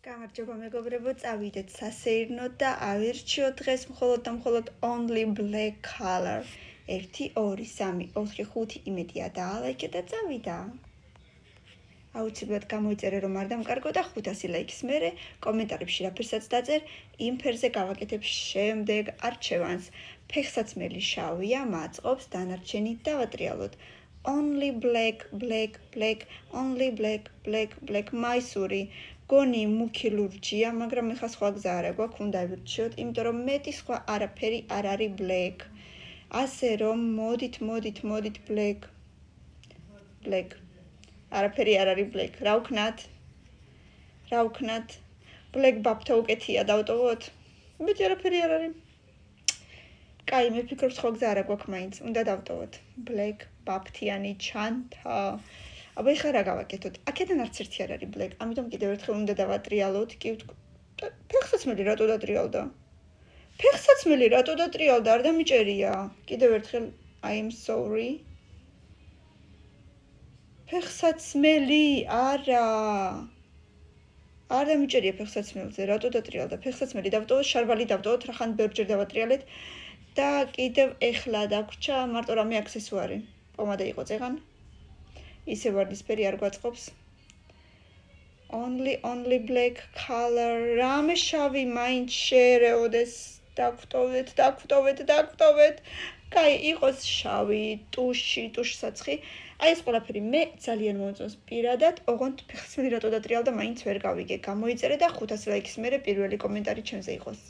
გამარჯობა მეგობრებო, წავიდეთ სასეირნოდ და ავირჩიოთ დღეს მხოლოდ only black color. 1 2 3 4 5 იმედია დაალაიქე და წავიდა. აუცილებლად გამოიწერე რომ არ დამკარგო და 500 ლაიქის მერე კომენტარებში რაფერსაც დაწერ, იმ ფერზე გავაკეთებ შემდეგ არჩევანს. ფეხსაცმელი შავია, მაწყობს, დანარჩენი დავატრიალოთ. Only black, black, black, only black, black, black, მაისური. გონი მუქი ლურჯია, მაგრამ ეხლა სხვა გზა არა გვაქვს, უნდა ვირჩიოთ, იმიტომ რომ მეტი სხვა არაფერი არ არის black. ასე რომ მოდით black. Black. არაფერი არ არის black. რა ვქნათ? Black ბაბთა უკეთია დავტოვოთ. მეტი არაფერი არ არის. კაი, მე ვფიქრობ სხვა გზა არა გვაქვს მაინც, უნდა დავტოვოთ. Black ბაბთიანი ჩანთა. აბა ეხლა რა გავაკეთოთ? აქედან არც ერთი არ არის black, ამიტომ კიდევ ერთხელ უნდა დავატრიალოთ. კი ვთქვი, ფეხსაცმელი რატო დატრიალდა? არ დამიჭერია. კიდევ ერთხელ I am sorry. ფეხსაცმელი არა. არ დამიჭერია ფეხსაცმელზე, რატო დატრიალდა? ფეხსაცმელი დავტოვოთ, შარვალი დავტოვოთ, რახან ბევრჯერ დავატრიალეთ და კიდევ ეხლა დაგვრჩა მარტო რამე აქსესუარი. პომადა იყო წეღან. ისე ვარდისფერი არ გვაწყობს. Only black color. რამე შავი მაინც შეერეოდეს. დაგვტოვეთ. კაი, იყოს შავი, ტუშსაცხი. აი ეს ყველაფერი მე ძალიან მომწონს პირადად, ოღონდ ფეხსაცმელი რატო დატრიალდა მაინც ვერ გავიგე. გამოიწერე და 500 ლაიქის მერე პირველი კომენტარი ჩემზე იყოს.